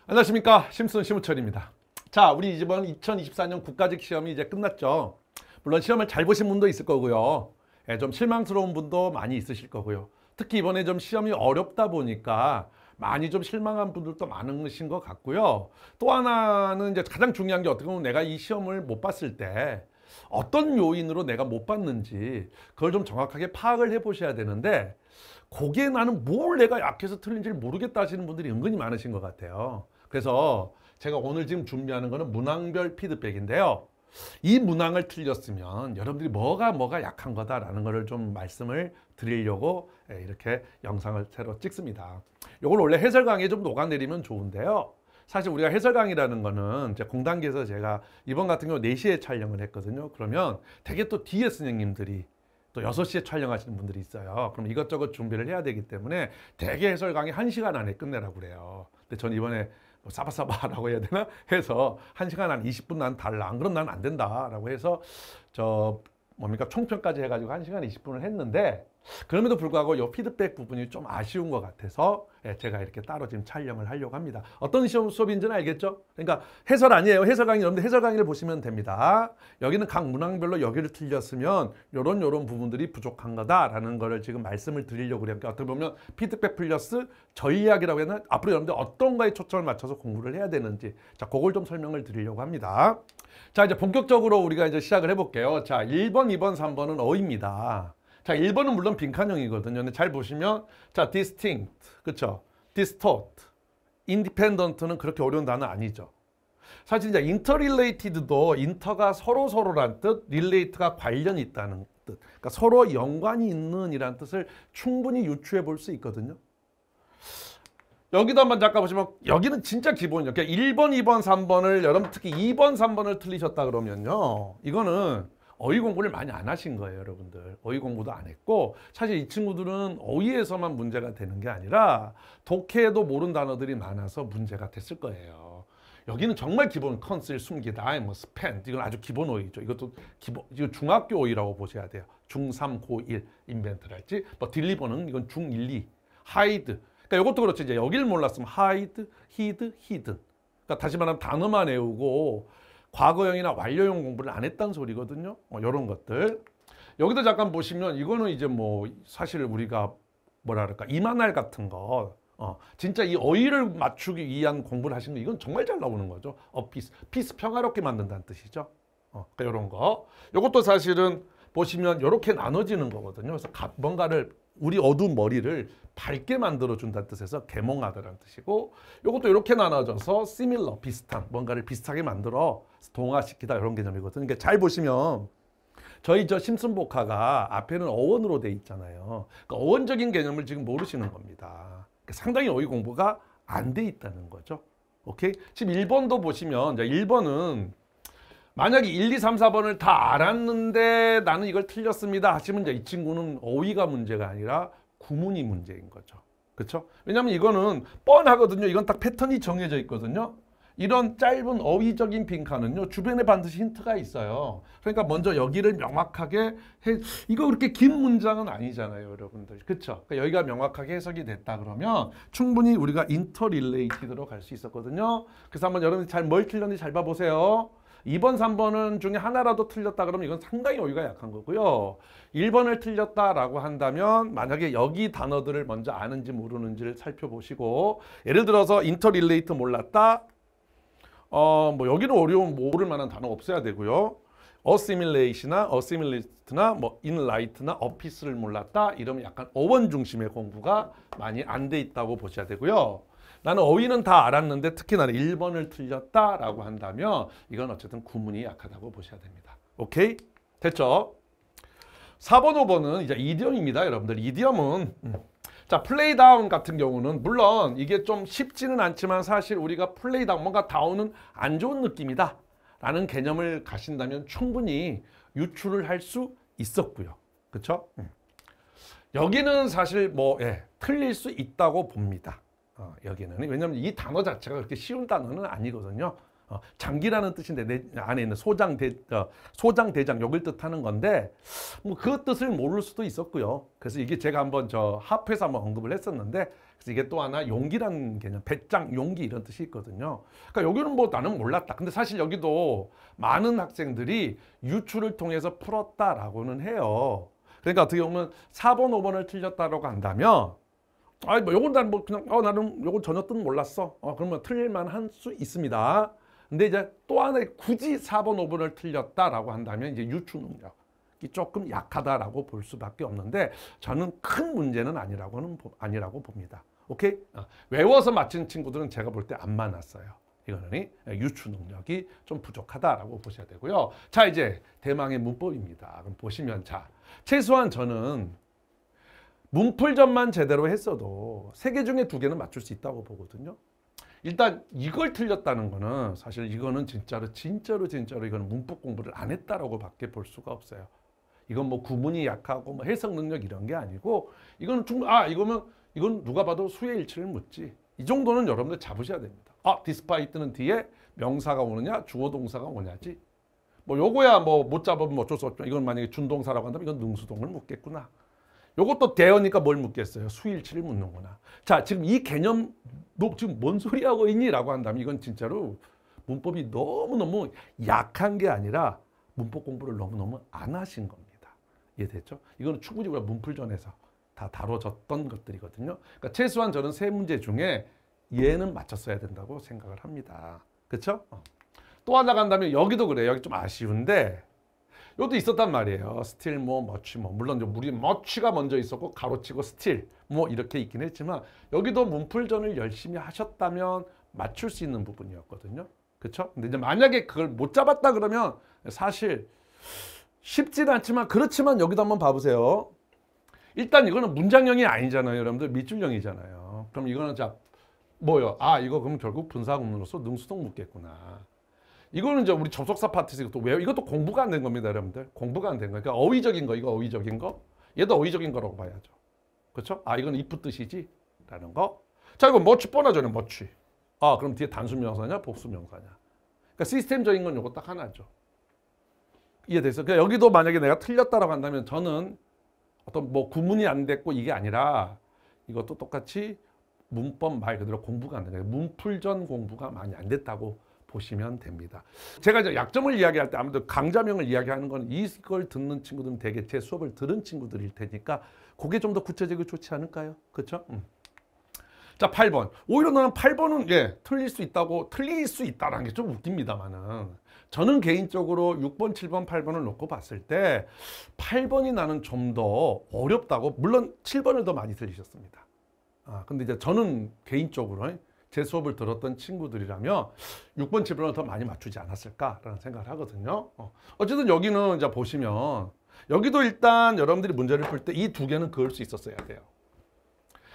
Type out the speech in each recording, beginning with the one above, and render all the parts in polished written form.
안녕하십니까, 심슨 심우철입니다. 자, 우리 이번 2024년 국가직 시험이 이제 끝났죠. 물론 시험을 잘 보신 분도 있을 거고요. 좀 실망스러운 분도 많이 있으실 거고요. 특히 이번에 좀 시험이 어렵다 보니까 많이 좀 실망한 분들도 많으신 것 같고요. 또 하나는 이제 가장 중요한 게 어떻게 보면 내가 이 시험을 못 봤을 때 어떤 요인으로 내가 못 봤는지 그걸 좀 정확하게 파악을 해 보셔야 되는데, 거기에 나는 뭘 내가 약해서 틀린지를 모르겠다 하시는 분들이 은근히 많으신 것 같아요. 그래서 제가 오늘 지금 준비하는 거는 문항별 피드백인데요. 이 문항을 틀렸으면 여러분들이 뭐가 약한 거다라는 거를 좀 말씀을 드리려고 이렇게 영상을 새로 찍습니다. 이걸 원래 해설 강의에 좀 녹아내리면 좋은데요. 사실 우리가 해설 강의라는 거는 이제 공단기에서 제가 이번 같은 경우 4시에 촬영을 했거든요. 그러면 되게 또 뒤에 선생님들이 또 6시에 촬영하시는 분들이 있어요. 그럼 이것저것 준비를 해야 되기 때문에 대개 해설 강의 1시간 안에 끝내라고 그래요. 근데 전 이번에 뭐 사바사바라고 해야 되나 해서 1시간 한 20분 난 달라. 안 그럼 난 안 된다라고 해서 총평까지 해가지고 1시간 20분을 했는데, 그럼에도 불구하고 이 피드백 부분이 좀 아쉬운 것 같아서 제가 이렇게 따로 지금 촬영을 하려고 합니다. 어떤 시험 수업인지는 알겠죠? 그러니까 해설 아니에요. 해설 강의, 여러분들 해설 강의를 보시면 됩니다. 여기는 각 문항별로 여기를 틀렸으면 요런 부분들이 부족한 거다라는 거를 지금 말씀을 드리려고 그래요. 그러니까 어떻게 보면 피드백 플러스 전략이라고 해야 되나? 앞으로 여러분들 어떤 거에 초점을 맞춰서 공부를 해야 되는지, 자, 그걸 좀 설명을 드리려고 합니다. 자, 이제 본격적으로 우리가 이제 시작을 해볼게요. 자, 1번, 2번, 3번은 어입니다. 자, 1번은 물론 빈칸형이거든요. 근데 잘 보시면, 자, distinct, 그쵸? distort, independent는 그렇게 어려운 단어 아니죠. 사실 이제 interrelated도 인터가 서로란 뜻, relate가 관련이 있다는 뜻. 그러니까 서로 연관이 있는 이란 뜻을 충분히 유추해 볼 수 있거든요. 여기도 한번 잠깐 보시면, 여기는 진짜 기본이에요. 그러니까 1번, 2번, 3번을 여러분 특히 2번, 3번을 틀리셨다 그러면요, 이거는 어휘 공부를 많이 안 하신 거예요, 여러분들. 어휘 공부도 안 했고, 사실 이 친구들은 어휘에서만 문제가 되는 게 아니라 독해에도 모르는 단어들이 많아서 문제가 됐을 거예요. 여기는 정말 기본, 컨실, 숨기다, 뭐 스펜, 이건 아주 기본 어휘죠. 이것도 이거 중학교 어휘라고 보셔야 돼요. 중3, 고1 인벤트랄지, 뭐 딜리버는 이건 중1, 2, 하이드. 그러니까 이것도 그렇죠. 이제 여기를 몰랐으면 하이드, 히드, 히든. 그러니까 다시 말하면 단어만 외우고 과거형이나 완료형 공부를 안 했다는 소리거든요. 이런 것들. 여기도 잠깐 보시면 이거는 이제 뭐 사실 우리가 뭐라 그럴까, 이만할 같은 거. 진짜 이 어휘를 맞추기 위한 공부를 하신 거, 이건 정말 잘 나오는 거죠. 피스 평화롭게 만든다는 뜻이죠. 그러니까 이런 거. 이것도 사실은 보시면 이렇게 나눠지는 거거든요. 그래서 뭔가를, 우리 어두운 머리를 밝게 만들어 준다는 뜻에서 계몽하다라는 뜻이고, 이것도 이렇게 나눠져서 similar, 비슷한, 뭔가를 비슷하게 만들어 동화시키다, 이런 개념이거든요. 그러니까 잘 보시면 저희 심슨복화가 앞에는 어원으로 돼 있잖아요. 그러니까 어원적인 개념을 지금 모르시는 겁니다. 그러니까 상당히 어휘 공부가 안 돼 있다는 거죠. 오케이? 지금 1번도 보시면, 1번은 만약에 1, 2, 3, 4번을 다 알았는데 나는 이걸 틀렸습니다 하시면 이제 이 친구는 어휘가 문제가 아니라 구문이 문제인 거죠. 그렇죠? 왜냐하면 이거는 뻔하거든요. 이건 딱 패턴이 정해져 있거든요. 이런 짧은 어휘적인 빈칸은요, 주변에 반드시 힌트가 있어요. 그러니까 먼저 여기를 명확하게 이거 그렇게 긴 문장은 아니잖아요, 여러분들. 그렇죠? 그러니까 여기가 명확하게 해석이 됐다 그러면 충분히 우리가 인터릴레이티드로 갈 수 있었거든요. 그래서 한번 여러분이 뭘 틀렸는지 잘 봐보세요. 2번, 3번은 중에 하나라도 틀렸다 그러면 이건 상당히 어휘가 약한 거고요. 1번을 틀렸다라고 한다면 만약에 여기 단어들을 먼저 아는지 모르는지를 살펴보시고, 예를 들어서 인터릴레이트 몰랐다. 뭐 여기는 어려운 모를 만한 단어가 없어야 되고요. assimilate나 뭐 enlight나 office를 몰랐다. 이러면 약간 어원 중심의 공부가 많이 안 돼 있다고 보셔야 되고요. 나는 어휘는 다 알았는데 특히 나는 1번을 틀렸다라고 한다면 이건 어쨌든 구문이 약하다고 보셔야 됩니다. 오케이? 됐죠? 4번, 5번은 이제 이디엄입니다, 여러분들. 이디엄은 자, 플레이다운 같은 경우는 물론 이게 좀 쉽지는 않지만 사실 우리가 플레이다운, 뭔가 다운은 안 좋은 느낌이다 라는 개념을 가신다면 충분히 유출을 할 수 있었고요. 그렇죠? 여기는 사실 뭐 틀릴 수 있다고 봅니다. 여기는. 왜냐하면 이 단어 자체가 그렇게 쉬운 단어는 아니거든요. 장기라는 뜻인데 내 안에 있는 소장, 대장 여길 뜻하는 건데 뭐 그 뜻을 모를 수도 있었고요. 그래서 이게 제가 한번 합해서 한번 언급을 했었는데, 그래서 이게 또 하나 용기라는 개념, 배짱, 용기 이런 뜻이 있거든요. 그러니까 여기는 뭐 나는 몰랐다. 근데 사실 여기도 많은 학생들이 유추를 통해서 풀었다라고는 해요. 그러니까 어떻게 보면 4번, 5번을 틀렸다라고 한다면 아, 뭐 요건 난 뭐 그냥 나는 요건 전혀 뜻 몰랐어. 그러면 틀릴만 할 수 있습니다. 근데 이제 또 하나 굳이 4번, 5번을 틀렸다라고 한다면 이제 유추 능력이 조금 약하다라고 볼 수밖에 없는데 저는 큰 문제는 아니라고 봅니다. 오케이? 외워서 맞힌 친구들은 제가 볼 때 안 많았어요. 이거는 유추 능력이 좀 부족하다라고 보셔야 되고요. 자, 이제 대망의 문법입니다. 그럼 보시면 자, 최소한 저는 문풀전만 제대로 했어도 3개 중에 2개는 맞출 수 있다고 보거든요. 일단 이걸 틀렸다는 거는 사실 이거는 진짜로 이거는 문법 공부를 안 했다라고 밖에 볼 수가 없어요. 이건 뭐 구문이 약하고 뭐 해석 능력 이런 게 아니고 이거는 이건 누가 봐도 수의 일치를 묻지. 이 정도는 여러분들 잡으셔야 됩니다. despite는 뒤에 명사가 오느냐 주어 동사가 오냐지. 뭐 요거야 뭐 못 잡으면 어쩔 수 없죠. 이건 만약에 준동사라고 한다면 이건 능수동을 묻겠구나. 요것도 대어니까 뭘 묻겠어요? 수일치를 묻는구나. 자, 지금 이 개념 너 지금 뭔 소리 하고 있니? 라고 한다면 이건 진짜로 문법이 너무너무 약한 게 아니라 문법 공부를 너무너무 안 하신 겁니다. 이해됐죠? 이거는 충분히 우리가 문풀전에서 다 다뤄졌던 것들이거든요. 그러니까 최소한 저는 3문제 중에 얘는 맞췄어야 된다고 생각을 합니다. 그렇죠? 또 하나 간다면 여기도 그래요. 여기 좀 아쉬운데 요도 있었단 말이에요. 스틸 머치 물론 우리 머치가 먼저 있었고 가로치고 스틸 이렇게 있긴 했지만 여기도 문풀전을 열심히 하셨다면 맞출 수 있는 부분이었거든요. 그렇죠? 근데 이제 만약에 그걸 못 잡았다 그러면 사실 쉽지는 않지만 그렇지만 여기도 한번 봐보세요. 일단 이거는 문장형이 아니잖아요. 여러분들 밑줄형이잖아요. 그럼 이거는 자 뭐요? 이거 그럼 결국 분사구문으로서 능수동 묻겠구나. 이거는 이제 우리 접속사 파트에서 이것도 공부가 안 된 겁니다, 여러분들. 공부가 안 된 거예요. 그러니까 어휘적인 거, 이거 어휘적인 거. 얘도 어휘적인 거라고 봐야죠. 그렇죠? 이건 if 뜻이지? 라는 거. 자, 이거 머치 뻔하잖아요, 머치. 그럼 뒤에 단수 명사냐, 복수 명사냐. 그러니까 시스템적인 건 요거 딱 하나죠. 이해됐어요? 그러니까 여기도 만약에 내가 틀렸다라고 한다면 저는 어떤 뭐 구문이 안 됐고 이게 아니라 이것도 똑같이 문법 말 그대로 공부가 안 되는 거예요. 문풀전 공부가 많이 안 됐다고 보시면 됩니다. 제가 이제 약점을 이야기할 때 아무래도 강자명을 이야기하는 건 이걸 듣는 친구들은 대개 제 수업을 들은 친구들일 테니까 그게 좀 더 구체적이고 좋지 않을까요? 그렇죠? 자, 8번. 오히려 나는 8번은 틀릴 수 있다라는 게 좀 웃깁니다만은 저는 개인적으로 6번, 7번, 8번을 놓고 봤을 때 8번이 나는 좀 더 어렵다고. 물론 7번을 더 많이 틀리셨습니다. 근데 이제 저는 개인적으로 제 수업을 들었던 친구들이라면 6번, 7번을 더 많이 맞추지 않았을까라는 생각을 하거든요. 어쨌든 여기는 이제 보시면 여기도 일단 여러분들이 문제를 풀 때 이 2개는 그을 수 있었어야 돼요.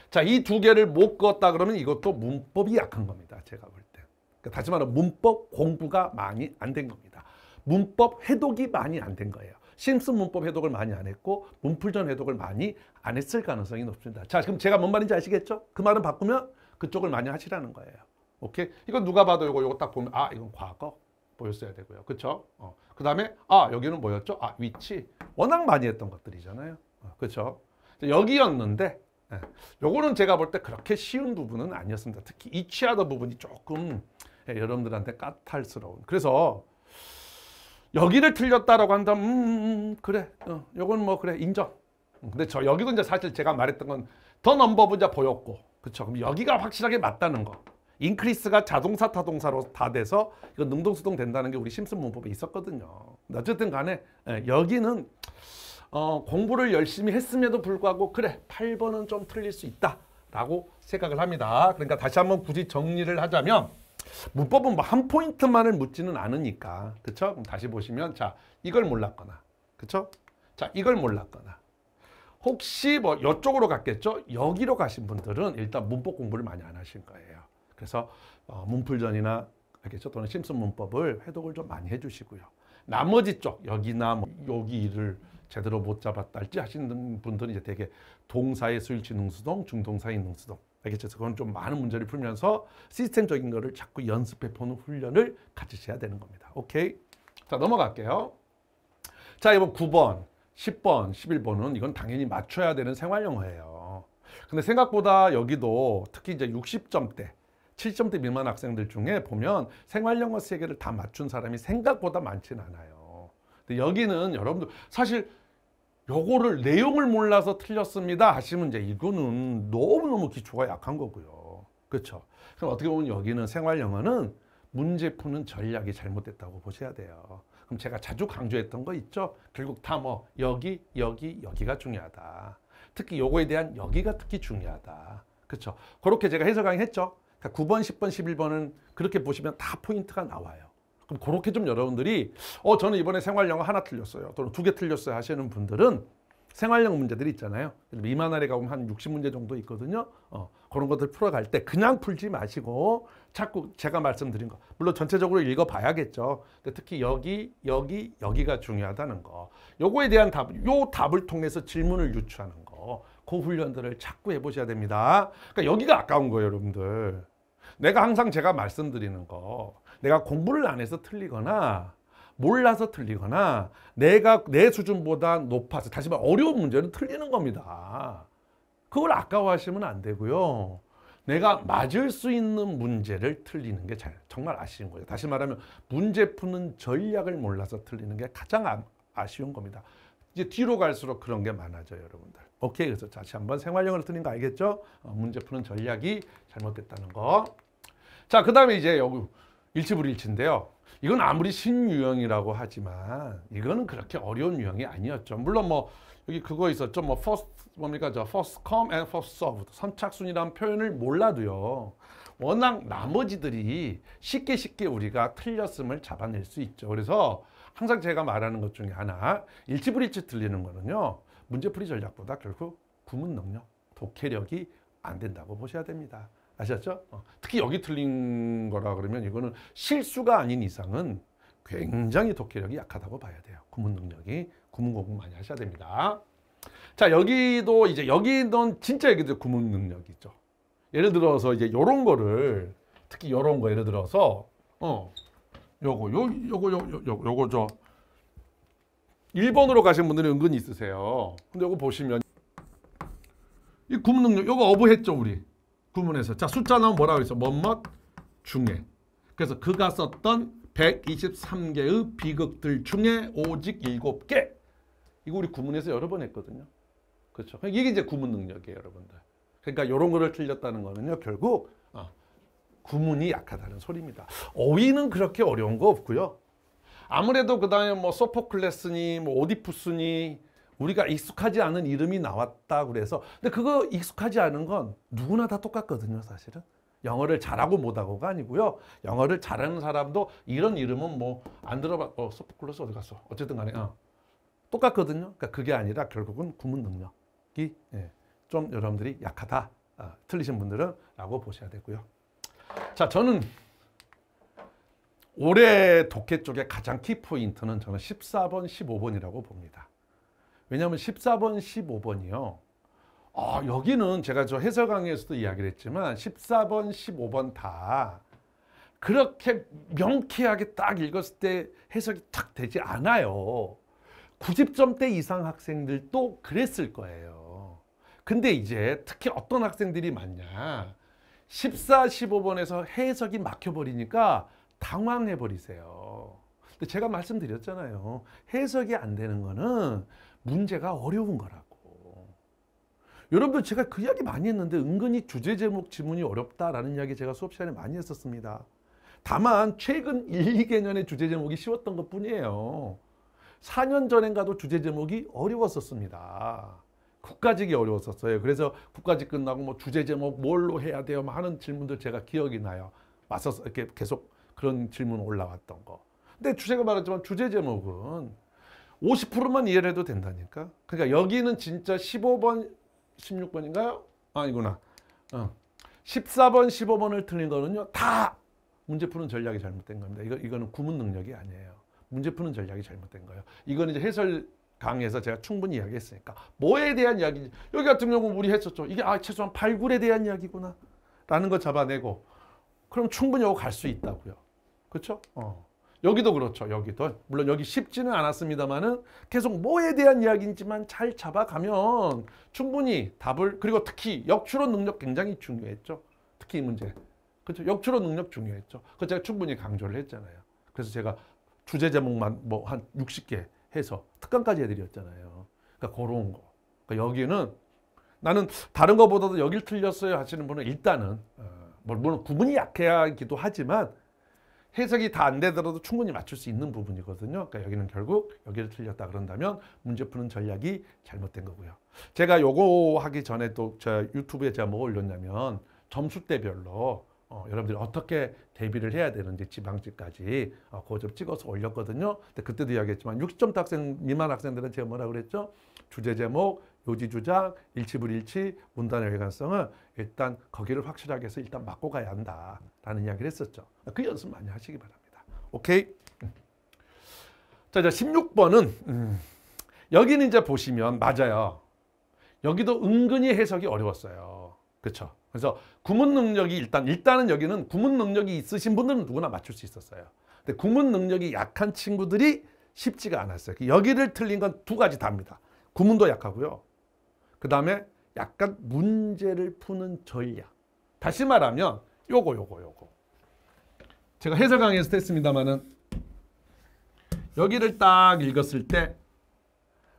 자, 이 2개를 못 그었다 그러면 이것도 문법이 약한 겁니다. 제가 볼 때. 그러니까 다시 말하면 문법 공부가 많이 안 된 겁니다. 문법 해독이 많이 안 된 거예요. 심슨 문법 해독을 많이 안 했고 문풀전 해독을 많이 안 했을 가능성이 높습니다. 자, 그럼 제가 뭔 말인지 아시겠죠? 그 말은 바꾸면 그쪽을 많이 하시라는 거예요. 오케이? 이건 누가 봐도 요거 딱 보면 이건 과거 보였어야 되고요. 그렇죠? 그 다음에 여기는 뭐였죠? 위치. 워낙 많이 했던 것들이잖아요. 그렇죠? 여기였는데 요거는 제가 볼 때 그렇게 쉬운 부분은 아니었습니다. 특히 이치하다 부분이 조금 여러분들한테 까탈스러운. 그래서 여기를 틀렸다라고 한다면 그래. 요건 뭐 그래 인정. 근데 여기도 이제 사실 제가 말했던 건 더 넘버브 이제 보였고. 그렇죠. 그럼 여기가 확실하게 맞다는 거. 인크리스가 자동사 타동사로 다 돼서 이거 능동수동 된다는 게 우리 심슨 문법에 있었거든요. 어쨌든 간에 여기는 공부를 열심히 했음에도 불구하고 그래 8번은 좀 틀릴 수 있다라고 생각을 합니다. 그러니까 다시 한번 굳이 정리를 하자면 문법은 뭐 한 포인트만을 묻지는 않으니까. 그렇죠? 그럼 다시 보시면 자 이걸 몰랐거나 그렇죠? 자 이걸 몰랐거나 혹시 뭐 이쪽으로 갔겠죠? 여기로 가신 분들은 일단 문법 공부를 많이 안 하신 거예요. 그래서 문풀전이나 알겠죠? 또는 심슨 문법을 회독을 좀 많이 해주시고요. 나머지 쪽 여기나 뭐 여기를 제대로 못 잡았다 할지 하시는 분들은 이제 되게 동사의 수일치 능수동, 중동사의 능수동. 알겠죠? 그건 좀 많은 문제를 풀면서 시스템적인 거를 자꾸 연습해 보는 훈련을 가지셔야 되는 겁니다. 오케이? 자, 넘어갈게요. 자, 이번 9번, 10번, 11번은 이건 당연히 맞춰야 되는 생활 영어예요. 근데 생각보다 여기도 특히 이제 60점대, 70점대 미만 학생들 중에 보면 생활영어 3개를 다 맞춘 사람이 생각보다 많진 않아요. 근데 여기는 여러분들 사실 요거를 내용을 몰라서 틀렸습니다 하시면 이제 이거는 너무너무 기초가 약한 거고요. 그렇죠? 그럼 어떻게 보면 여기는 생활영어는 문제 푸는 전략이 잘못됐다고 보셔야 돼요. 그럼 제가 자주 강조했던 거 있죠? 결국 다 뭐 여기가 중요하다. 특히 요거에 대한 여기가 특히 중요하다. 그렇죠? 그렇게 제가 해설 강의했죠. 그러니까 9번, 10번, 11번은 그렇게 보시면 다 포인트가 나와요. 그럼 그렇게 좀 여러분들이 저는 이번에 생활영어 하나 틀렸어요. 또는 2개 틀렸어요 하시는 분들은 생활영어 문제들이 있잖아요. 미만 아래 가보면 한 60문제 정도 있거든요. 그런 것들 풀어갈 때 그냥 풀지 마시고 자꾸 제가 말씀드린 거 물론 전체적으로 읽어봐야겠죠. 근데 특히 여기가 중요하다는 거. 요거에 대한 요 답을 통해서 질문을 유추하는 거. 그 훈련들을 자꾸 해보셔야 됩니다. 그러니까 여기가 아까운 거예요, 여러분들. 내가 항상 제가 말씀드리는 거. 내가 공부를 안 해서 틀리거나 몰라서 틀리거나 내가 내 수준보다 높아서 다시 말해 어려운 문제는 틀리는 겁니다. 그걸 아까워하시면 안 되고요. 내가 맞을 수 있는 문제를 틀리는 게 정말 아쉬운 거예요. 다시 말하면 문제 푸는 전략을 몰라서 틀리는 게 가장 아쉬운 겁니다. 이제 뒤로 갈수록 그런 게 많아져요, 여러분들. 오케이, 그래서 다시 한번 생활영어를 틀린 거 알겠죠? 문제 푸는 전략이 잘못됐다는 거. 자, 그 다음에 이제 여기 일치불일치인데요. 이건 아무리 신유형이라고 하지만 이거는 그렇게 어려운 유형이 아니었죠. 물론 뭐 여기 그거 있었죠. 뭐 first come and first served. 선착순이라는 표현을 몰라도요. 워낙 나머지들이 쉽게 우리가 틀렸음을 잡아낼 수 있죠. 그래서 항상 제가 말하는 것 중에 하나, 일치불일치 틀리는 거는요. 문제풀이 전략보다 결국 구문 능력, 독해력이 안 된다고 보셔야 됩니다. 아셨죠? 특히 여기 틀린 거라 그러면 이거는 실수가 아닌 이상은 굉장히 독해력이 약하다고 봐야 돼요. 구문 능력이. 구문 공부 많이 하셔야 됩니다. 자, 여기도 이제 여기는 진짜 여기도 구문 능력이죠. 예를 들어서 이제 요런 거를 특히 요런 거 예를 들어서 요거 저 1번으로 가신 분들이 은근히 있으세요. 근데 요거 보시면 이 구문 능력 요거 어부했죠, 우리. 구문에서. 자, 숫자 나오면 뭐라고 했어? 뭐뭐 중에. 그래서 그가 썼던 123개의 비극들 중에 오직 7개. 이거 우리 구문에서 여러 번 했거든요. 그렇죠? 이게 이제 구문 능력이에요, 여러분들. 그러니까 이런 거를 틀렸다는 거는요, 결국 구문이 약하다는 소리입니다. 어휘는 그렇게 어려운 거 없고요. 아무래도 그다음에 뭐 소포클레스니 뭐 오디푸스니 우리가 익숙하지 않은 이름이 나왔다 그래서 근데 그거 익숙하지 않은 건 누구나 다 똑같거든요, 사실은. 영어를 잘하고 못하고가 아니고요. 영어를 잘하는 사람도 이런 이름은 뭐 안 들어봐. 소포클레스 어디 갔어? 어쨌든 간에 똑같거든요. 그러니까 그게 아니라 결국은 구문 능력이 좀 여러분들이 약하다. 틀리신 분들은 라고 보셔야 되고요. 자, 저는 올해 독해 쪽에 가장 키포인트는 저는 14번, 15번이라고 봅니다. 왜냐하면 14번, 15번이요. 여기는 제가 저 해설 강의에서도 이야기를 했지만 14번, 15번 다 그렇게 명쾌하게 딱 읽었을 때 해석이 탁 되지 않아요. 90점대 이상 학생들도 그랬을 거예요. 근데 이제 특히 어떤 학생들이 많냐. 14, 15번에서 해석이 막혀버리니까 당황해버리세요. 근데 제가 말씀드렸잖아요. 해석이 안 되는 거는 문제가 어려운 거라고. 여러분들 제가 그 이야기 많이 했는데 은근히 주제 제목 지문이 어렵다라는 이야기 제가 수업 시간에 많이 했었습니다. 다만 최근 1, 2개년의 주제 제목이 쉬웠던 것 뿐이에요. 4년 전엔가도 주제 제목이 어려웠었습니다. 국가직이 어려웠었어요. 그래서 국가직 끝나고 뭐 주제 제목 뭘로 해야 돼요? 하는 질문들 제가 기억이 나요. 맞서서 이렇게 계속 그런 질문 올라왔던 거. 근데 제가 말했지만 주제 제목은 50%만 이해를 해도 된다니까. 그러니까 여기는 진짜 15번, 16번인가요? 아니구나. 14번, 15번을 틀린 거는요. 다 문제 푸는 전략이 잘못된 겁니다. 이거는 구문 능력이 아니에요. 문제 푸는 전략이 잘못된 거예요. 이거는 이제 해설 강의에서 제가 충분히 이야기했으니까. 뭐에 대한 이야기인지. 여기 같은 경우는 우리 했었죠. 이게 최소한 발굴에 대한 이야기구나. 라는 거 잡아내고. 그럼 충분히 이거 갈 수 있다고요. 그렇죠? 여기도 그렇죠. 여기도. 물론 여기 쉽지는 않았습니다만은 계속 뭐에 대한 이야기인지만 잘 잡아가면 충분히 답을, 그리고 특히 역추론 능력 굉장히 중요했죠. 특히 이 문제. 그렇죠. 역추론 능력 중요했죠. 그거 제가 충분히 강조를 했잖아요. 그래서 제가 주제 제목만 뭐 한 60개 해서 특강까지 해드렸잖아요. 그러니까 그런 거. 그러니까 여기는 나는 다른 거보다도 여길 틀렸어요 하시는 분은 일단은 물론 구분이 약해야기도 하지만 해석이 다 안 되더라도 충분히 맞출 수 있는 부분이거든요. 그러니까 여기는 결국 여기를 틀렸다 그런다면 문제 푸는 전략이 잘못된 거고요. 제가 요거 하기 전에 또 저 유튜브에 제가 뭐 올렸냐면 점수대별로 여러분들이 어떻게 대비를 해야 되는지 지방지까지 그거 좀 찍어서 올렸거든요. 근데 그때도 이야기했지만 60점 학생 미만 학생들은 제가 뭐라 그랬죠? 주제 제목, 요지주장, 일치불일치, 문단의 일관성을 일단 거기를 확실하게 해서 일단 맞고 가야 한다라는 이야기를 했었죠. 그 연습 많이 하시기 바랍니다. 오케이? 자, 이제 16번은 여기는 이제 보시면 맞아요. 여기도 은근히 해석이 어려웠어요. 그렇죠? 그래서 구문 능력이 일단은 여기는 구문 능력이 있으신 분들은 누구나 맞출 수 있었어요. 근데 구문 능력이 약한 친구들이 쉽지가 않았어요. 여기를 틀린 건 두 가지 답니다. 구문도 약하고요. 그 다음에 약간 문제를 푸는 전략. 다시 말하면 요거. 제가 해설 강의에서 했습니다만은 여기를 딱 읽었을 때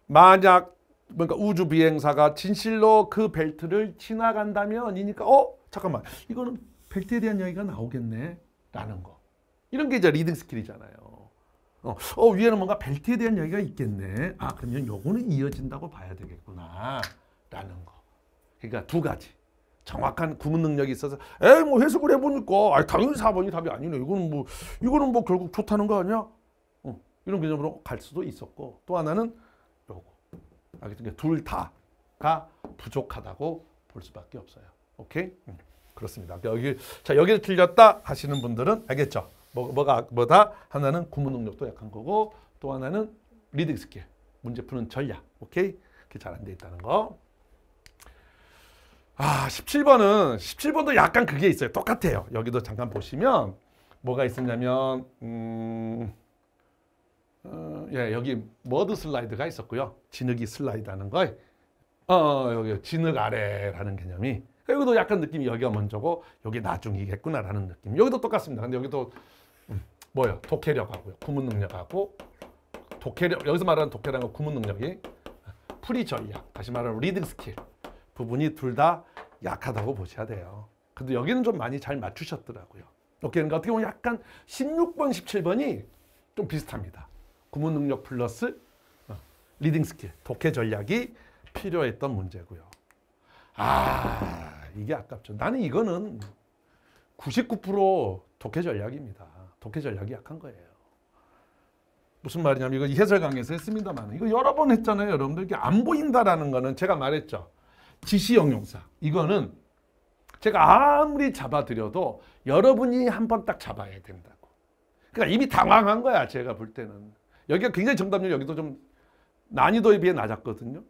만약 뭔가 우주 비행사가 진실로 그 벨트를 지나간다면이니까 잠깐만 이거는 벨트에 대한 이야기가 나오겠네 라는 거. 이런 게 이제 리딩 스킬이잖아요. 위에는 뭔가 벨트에 대한 이야기가 있겠네. 그러면 요거는 이어진다고 봐야 되겠구나 라는 거. 그러니까 두 가지. 정확한 구문 능력이 있어서 뭐 해석을 해보니까 당연히 4번이 답이 아니네. 이거는 뭐 결국 좋다는 거 아니야? 이런 개념으로 갈 수도 있었고, 또 하나는 요거. 알겠습니까? 둘 다가 부족하다고 볼 수밖에 없어요. 오케이? 그렇습니다. 여기를 틀렸다 하시는 분들은 알겠죠? 뭐다? 하나는 구문 능력도 약한 거고, 또 하나는 리딩 스킬, 문제 푸는 전략. 오케이? 그게 잘 안 돼 있다는 거. 17번도 약간 그게 있어요. 똑같아요. 여기도 잠깐 보시면 뭐가 있었냐면 여기 머드 슬라이드가 있었고요. 진흙이 슬라이드 하는 거. 여기 진흙 아래라는 개념이. 여기도 약간 느낌이 여기가 먼저고 여기 나중이겠구나라는 느낌. 여기도 똑같습니다. 근데 여기도 뭐예요? 독해력하고요. 구문 능력하고 독해력, 여기서 말하는 독해라는 건 구문 능력이 풀이 전략, 다시 말하면 리딩 스킬 부분이 둘 다 약하다고 보셔야 돼요. 근데 여기는 좀 많이 잘 맞추셨더라고요. 오케이, 그러니까 어떻게 보면 약간 16번, 17번이 좀 비슷합니다. 구문 능력 플러스 리딩 스킬, 독해 전략이 필요했던 문제고요. 이게 아깝죠. 나는 이거는 99% 독해 전략입니다. 독해 전략이 약한 거예요. 무슨 말이냐면 이거 해설 강의에서 했습니다만 이거 여러 번 했잖아요. 여러분들 이게 안 보인다라는 거는 제가 말했죠. 지시형용사. 이거는 제가 아무리 잡아드려도 여러분이 한번 딱 잡아야 된다고. 그러니까 이미 당황한 거야. 제가 볼 때는. 여기가 굉장히 정답률 여기도 좀 난이도에 비해 낮았거든요.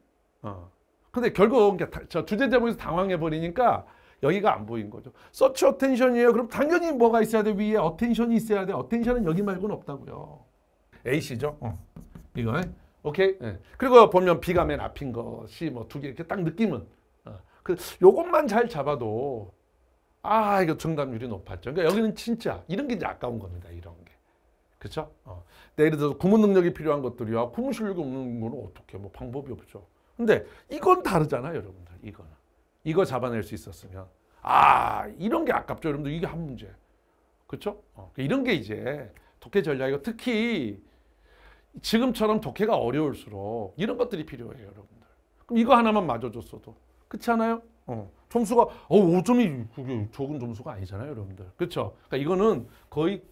근데 결국 저 주제 제목에서 당황해 버리니까 여기가 안 보인 거죠. 서치 어텐션이에요. 그럼 당연히 뭐가 있어야 돼? 위에 어텐션이 있어야 돼. 어텐션은 여기 말고는 없다고요. A씨죠. 이거. 오케이. 네. 그리고 보면 B가 맨 앞인 것이 뭐 두 개 이렇게 딱 느낌은 요것만 잘 잡아도 이거 정답률이 높았죠. 그러니까 여기는 진짜 이런 게 이제 아까운 겁니다. 이런 게. 그렇죠? 예를 들어서 구문 능력이 필요한 것들이야. 구문 실력이 없는 거는 어떻게 뭐 방법이 없죠. 근데 이건 다르잖아요, 여러분들. 이거는. 이거 잡아낼 수 있었으면 이런 게 아깝죠. 여러분들 이게 한 문제. 그렇죠? 이런 게 이제 독해 전략이고 특히 지금처럼 독해가 어려울수록 이런 것들이 필요해요, 여러분들. 그럼 이거 하나만 맞아줬어도 그렇지 않아요? 점수가 5점이 그게 적은 점수가 아니잖아요, 여러분들. 그렇죠? 그러니까 이거는 거의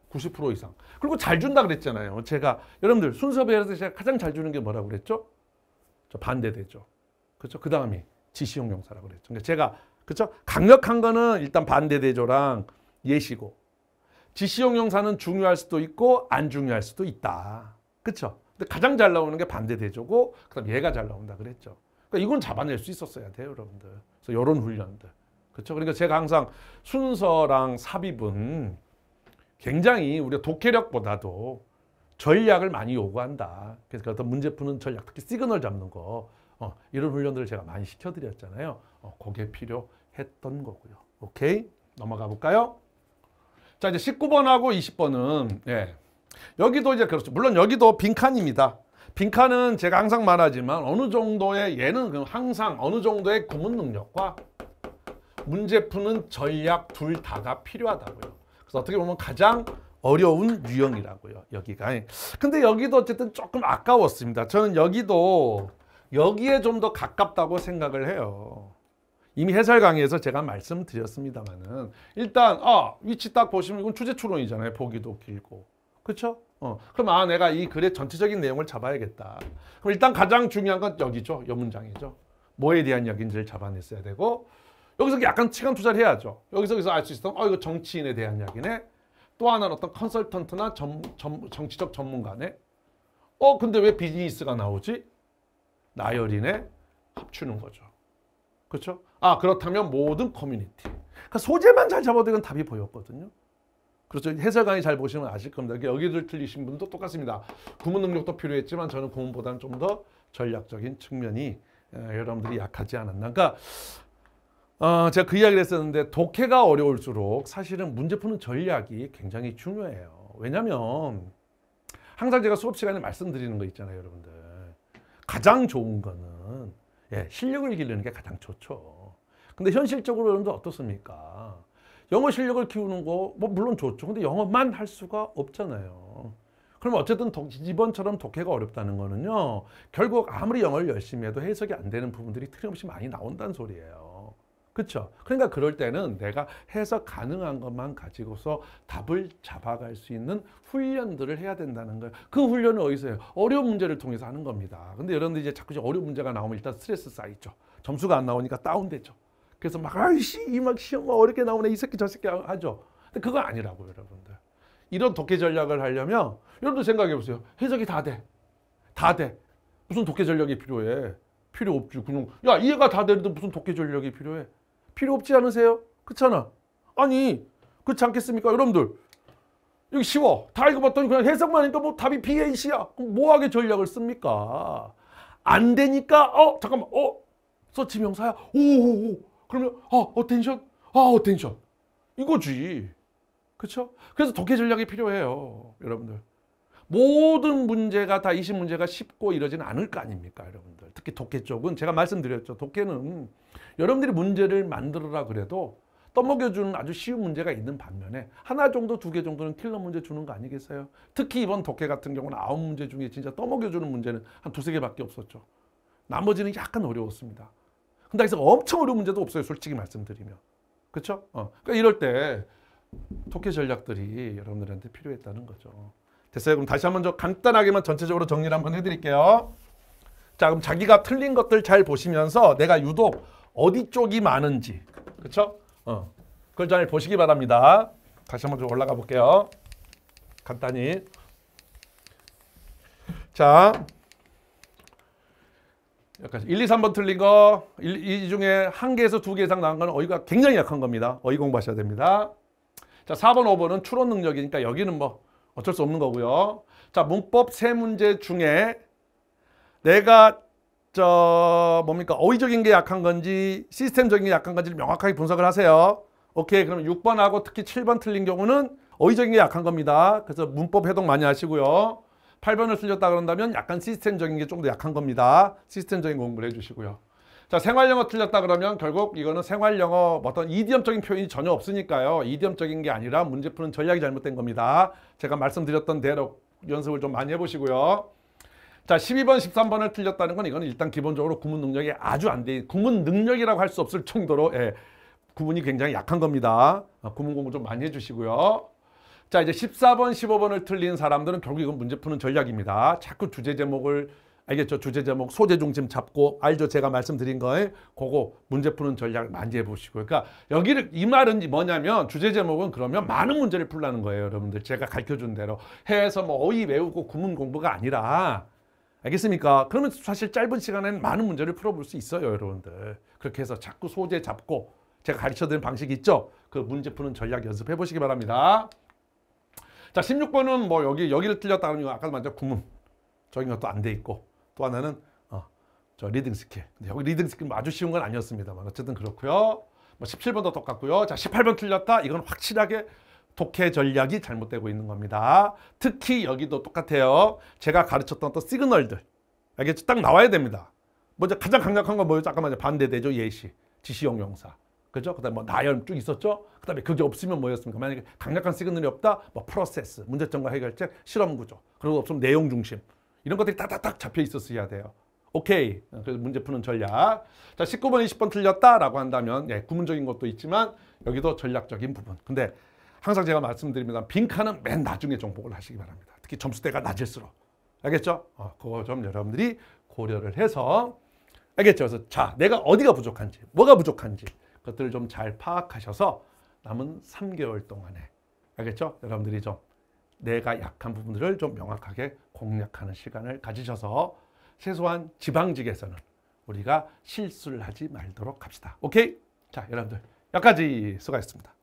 90% 이상. 그리고 잘 준다 그랬잖아요. 제가 여러분들 순서배열에서 제가 가장 잘 주는 게 뭐라고 그랬죠? 저 반대되죠. 그렇죠? 그 다음이 지시형용사라고 그랬죠. 그러니까 제가 그렇죠? 강력한 거는 일단 반대대조랑 예시고 지시형용사는 중요할 수도 있고 안 중요할 수도 있다. 그렇죠? 근데 가장 잘 나오는 게 반대대조고 그다음 얘가 잘 나온다 그랬죠. 그러니까 이건 잡아낼 수 있었어야 돼요, 여러분들. 그래서 이런 훈련들. 그렇죠? 그러니까 제가 항상 순서랑 삽입은 굉장히 우리가 독해력보다도 전략을 많이 요구한다. 그래서 그 어떤 문제 푸는 전략, 특히 시그널 잡는 거 이런 훈련들을 제가 많이 시켜드렸잖아요. 그게 필요했던 거고요. 오케이? 넘어가 볼까요? 자, 이제 19번하고 20번은 여기도 이제 그렇죠. 물론 여기도 빈칸입니다. 빈칸은 제가 항상 말하지만 어느 정도의 얘는 항상 어느 정도의 구문 능력과 문제 푸는 전략 둘 다가 필요하다고요. 그래서 어떻게 보면 가장 어려운 유형이라고요. 여기가. 근데 여기도 어쨌든 조금 아까웠습니다. 저는 여기에 좀 더 가깝다고 생각을 해요. 이미 해설 강의에서 제가 말씀드렸습니다만은 일단 위치 딱 보시면 이건 주제 추론이잖아요. 보기도 길고. 그렇죠? 그럼 내가 이 글의 전체적인 내용을 잡아야겠다. 그럼 일단 가장 중요한 건 여기죠. 여 문장이죠. 뭐에 대한 이야기인지를 잡아냈어야 되고 여기서 약간 시간 투자를 해야죠. 여기서 알 수 있어. 이거 정치인에 대한 이야기네. 또 하나는 어떤 컨설턴트나 정치적 전문가네. 근데 왜 비즈니스가 나오지? 나열인에 합추는 거죠. 그렇죠? 그렇다면 모든 커뮤니티. 그러니까 소재만 잘 잡아도 이건 답이 보였거든요. 그렇죠. 해설 강의 잘 보시면 아실 겁니다. 여기를 틀리신 분도 똑같습니다. 구문 능력도 필요했지만 저는 구문보다는 좀 더 전략적인 측면이 여러분들이 약하지 않았나. 그러니까 제가 그 이야기를 했었는데 독해가 어려울수록 사실은 문제 푸는 전략이 굉장히 중요해요. 왜냐하면 항상 제가 수업 시간에 말씀드리는 거 있잖아요. 여러분들. 가장 좋은 거는 실력을 기르는 게 가장 좋죠. 근데 현실적으로 여러분들 어떻습니까? 영어 실력을 키우는 거 물론 좋죠. 근데 영어만 할 수가 없잖아요. 그럼 어쨌든 이번처럼 독해가 어렵다는 거는요. 결국 아무리 영어를 열심히 해도 해석이 안 되는 부분들이 틀림없이 많이 나온다는 소리예요. 그렇죠? 그러니까 그럴 때는 내가 해석 가능한 것만 가지고서 답을 잡아갈 수 있는 훈련들을 해야 된다는 거예요. 그 훈련은 어디서 해요? 어려운 문제를 통해서 하는 겁니다. 근데 여러분들 이제 자꾸 어려운 문제가 나오면 일단 스트레스 쌓이죠. 점수가 안 나오니까 다운되죠. 그래서 막 막 시험 어렵게 나오네 이 새끼 저 새끼 하죠. 근데 그거 아니라고요, 여러분들. 이런 독해 전략을 하려면 여러분들 생각해 보세요. 해석이 다 돼. 다 돼. 무슨 독해 전략이 필요해? 필요 없지. 그냥 이해가 다 되는데 무슨 독해 전략이 필요해? 필요 없지 않으세요? 그렇잖아. 아니 그렇지 않겠습니까? 여러분들 여기 쉬워. 다 읽어봤더니 그냥 해석만 하니까 답이 BAC야. 그럼 뭐하게 전략을 씁니까? 안 되니까 잠깐만 서치 명사야. 오 그러면 어텐션 어텐션 이거지. 그렇죠? 그래서 독해 전략이 필요해요. 여러분들. 모든 문제가 다 20문제가 쉽고 이러지는 않을 거 아닙니까, 여러분들. 특히 독해 쪽은 제가 말씀드렸죠. 독해는 여러분들이 문제를 만들어라 그래도 떠먹여주는 아주 쉬운 문제가 있는 반면에 하나 정도, 두 개 정도는 킬러 문제 주는 거 아니겠어요? 특히 이번 독해 같은 경우는 9문제 중에 진짜 떠먹여주는 문제는 한 두세 개밖에 없었죠. 나머지는 약간 어려웠습니다. 근데 여기서 엄청 어려운 문제도 없어요, 솔직히 말씀드리면. 그렇죠? 그러니까 이럴 때 독해 전략들이 여러분들한테 필요했다는 거죠. 됐어요? 그럼 다시 한번 간단하게만 전체적으로 정리를 한번 해드릴게요. 자, 그럼 자기가 틀린 것들 잘 보시면서 내가 유독 어디 쪽이 많은지, 그렇죠? 그걸 잘 보시기 바랍니다. 다시 한번 좀 올라가 볼게요. 간단히. 자, 여기까지 1, 2, 3번 틀린 거, 이 중에 한 개에서 두 개 이상 나온 거는 어휘가 굉장히 약한 겁니다. 어휘 공부하셔야 됩니다. 자, 4번, 5번은 추론 능력이니까 여기는 어쩔 수 없는 거고요. 자, 문법 세 문제 중에 내가 어휘적인 게 약한 건지 시스템적인 게 약한 건지를 명확하게 분석을 하세요. 오케이. 그럼 6번하고 특히 7번 틀린 경우는 어휘적인 게 약한 겁니다. 그래서 문법 해독 많이 하시고요. 8번을 틀렸다 그런다면 약간 시스템적인 게 좀 더 약한 겁니다. 시스템적인 공부를 해주시고요. 자, 생활영어 틀렸다 그러면 결국 이거는 생활영어 어떤 이디엄적인 표현이 전혀 없으니까요. 이디엄적인 게 아니라 문제 푸는 전략이 잘못된 겁니다. 제가 말씀드렸던 대로 연습을 좀 많이 해보시고요. 자, 12번, 13번을 틀렸다는 건 이거는 일단 기본적으로 구문 능력이 아주 안 돼. 구문 능력이라고 할 수 없을 정도로 구문이 굉장히 약한 겁니다. 구문 공부 좀 많이 해주시고요. 자, 이제 14번, 15번을 틀린 사람들은 결국 이건 문제 푸는 전략입니다. 자꾸 주제 제목을 알겠죠? 주제 제목, 소재 중심 잡고 알죠? 제가 말씀드린 거에 그거 문제 푸는 전략을 많이 해보시고요. 그러니까 이 말은 뭐냐면 주제 제목은 그러면 많은 문제를 풀라는 거예요. 여러분들 제가 가르쳐준 대로 해서 어휘 외우고 구문 공부가 아니라 알겠습니까? 그러면 사실 짧은 시간에는 많은 문제를 풀어볼 수 있어요, 여러분들. 그렇게 해서 자꾸 소재 잡고 제가 가르쳐드린 방식이 있죠? 그 문제 푸는 전략 연습해 보시기 바랍니다. 자, 16번은 뭐 여기를 틀렸다 그러면 아까 말한 구문. 적인 것도 안 돼 있고 또 하나는 저 리딩 스킬. 근데 여기 리딩 스킬 아주 쉬운 건 아니었습니다만 어쨌든 그렇고요. 뭐 17번도 똑같고요. 자, 18번 틀렸다. 이건 확실하게 독해 전략이 잘못되고 있는 겁니다. 특히 여기도 똑같아요. 제가 가르쳤던 또 시그널들. 알겠죠? 딱 나와야 됩니다. 먼저 가장 강력한 건 뭐였죠? 아까 말한 반대되죠. 예시, 지시형 명사. 그죠? 그다음에 뭐 나열 쭉 있었죠? 그다음에 그게 없으면 뭐였습니까? 만약에 강력한 시그널이 없다, 뭐 프로세스, 문제점과 해결책, 실험 구조. 그리고 없으면 내용 중심. 이런 것들이 딱딱딱 잡혀 있었어야 돼요. 오케이. 그래서 문제 푸는 전략. 자, 19번, 20번 틀렸다라고 한다면 구문적인 것도 있지만 여기도 전략적인 부분. 근데 항상 제가 말씀드립니다. 빈칸은 맨 나중에 정복을 하시기 바랍니다. 특히 점수대가 낮을수록. 알겠죠? 그거 좀 여러분들이 고려를 해서 알겠죠? 그래서 자, 내가 어디가 부족한지, 뭐가 부족한지 그것들을 좀 잘 파악하셔서 남은 3개월 동안에 알겠죠? 여러분들이 좀 내가 약한 부분들을 좀 명확하게 공략하는 시간을 가지셔서 최소한 지방직에서는 우리가 실수를 하지 말도록 합시다. 오케이? 자, 여러분들 여기까지 수고하셨습니다.